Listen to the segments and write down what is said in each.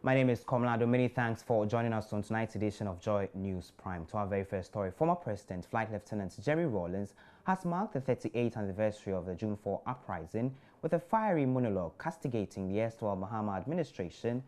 My name is Komlado. Many thanks for joining us on tonight's edition of Joy News Prime. To our very first story, former President Flight Lieutenant Jerry Rawlings has marked the 38th anniversary of the June 4 uprising with a fiery monologue castigating the erstwhile Mahama administration,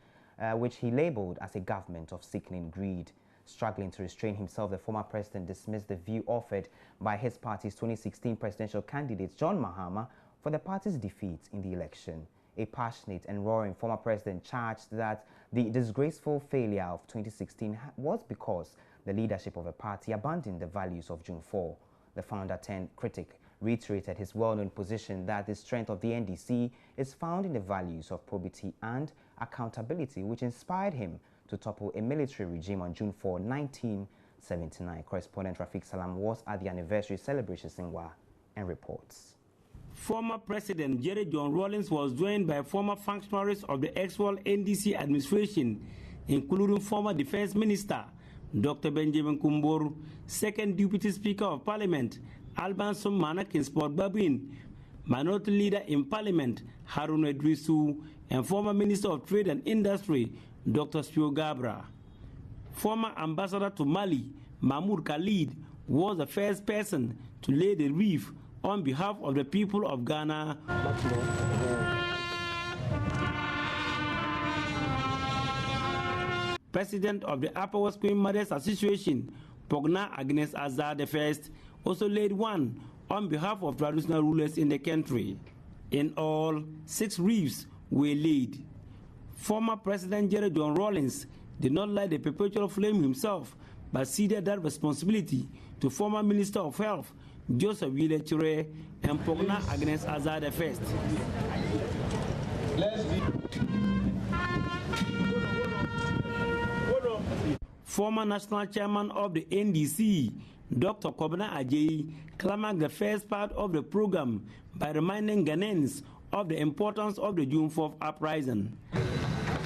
which he labeled as a government of sickening greed. Struggling to restrain himself, the former president dismissed the view offered by his party's 2016 presidential candidate John Mahama for the party's defeat in the election. A passionate and roaring former president charged that the disgraceful failure of 2016 was because the leadership of the party abandoned the values of June 4. The founder-turned-critic reiterated his well-known position that the strength of the NDC is found in the values of probity and accountability, which inspired him to topple a military regime on June 4, 1979. Correspondent Rafiq Salam was at the anniversary celebration Singwa and reports. Former President Jerry John Rawlings was joined by former functionaries of the erstwhile NDC administration, including former Defense Minister Dr. Benjamin Kumbor, Second Deputy Speaker of Parliament Alban Sommana Kinsport Babin, Minority Leader in Parliament Harun Idrisu, and former Minister of Trade and Industry Dr. Spio Gabra. Former Ambassador to Mali Mahmoud Khalid was the first person to lay the wreath on behalf of the people of Ghana. President of the Upper West Queen Mothers Association, Pogna Agnes Azar I, also laid one on behalf of traditional rulers in the country. In all, 6 wreaths were laid. Former President Jerry John Rawlings did not light the perpetual flame himself, but ceded that responsibility to former Minister of Health Joseph Willechure and Pogna Agnes Azar I. Former National Chairman of the NDC, Dr. Kobna Ajay, climaxed the first part of the program by reminding Ghanaians of the importance of the June 4th uprising.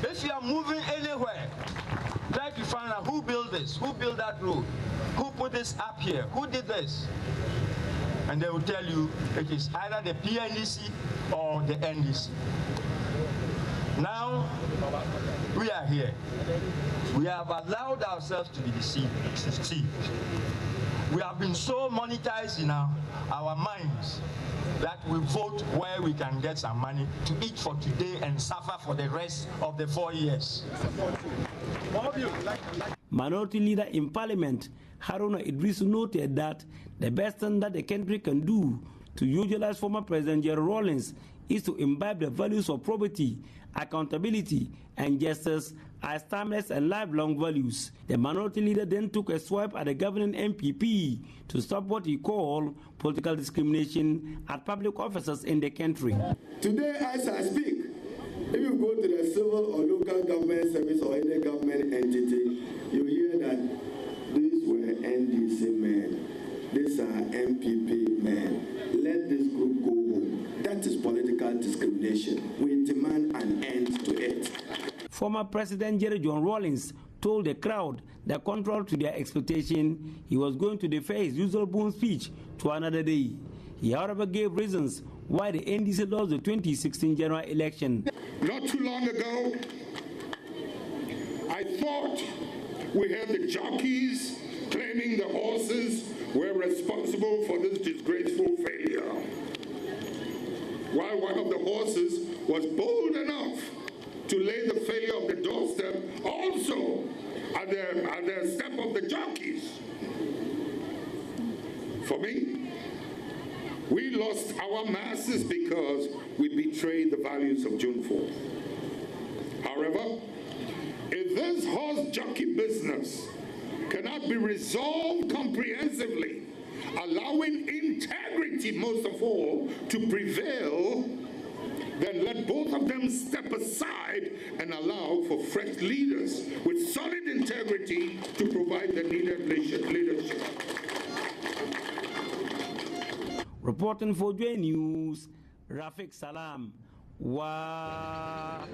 If you are moving anywhere, try to find out who built this, who built that road, who put this up here, who did this. And they will tell you it is either the PNDC or the NDC. Now, we are here. We have allowed ourselves to be deceived. We have been so monetized in our minds that we vote where we can get some money to eat for today and suffer for the rest of the 4 years. Minority Leader in Parliament Haruna Idrisu noted that the best thing that the country can do to utilize former President Jerry Rawlings is to imbibe the values of probity, accountability, and justice as timeless and lifelong values. The minority leader then took a swipe at the governing MPP to stop what he called political discrimination at public officers in the country. Today, as I speak, if you go to the civil or local government service or any government entity, you hear that these were NDC men, these are MPP men. Let this group go home. That is political discrimination. We demand an end to it. Former President Jerry John Rawlings told the crowd that contrary to their expectation, he was going to defer his usual boom speech to another day. He, however, gave reasons why the NDC lost the 2016 general election. Not too long ago, I thought we had the jockeys claiming the horses were responsible for this disgraceful failure, while one of the horses was bold enough to lay the failure of the doorstep also at the step of the jockeys. For me, we lost our masses because we betrayed the values of June 4th. However, if this horse jockey business cannot be resolved comprehensively, allowing integrity most of all to prevail, then let both of them step aside and allow for fresh leaders with solid integrity to provide the needed leadership. Reporting for Joy News, Rafiq Salam. Wow.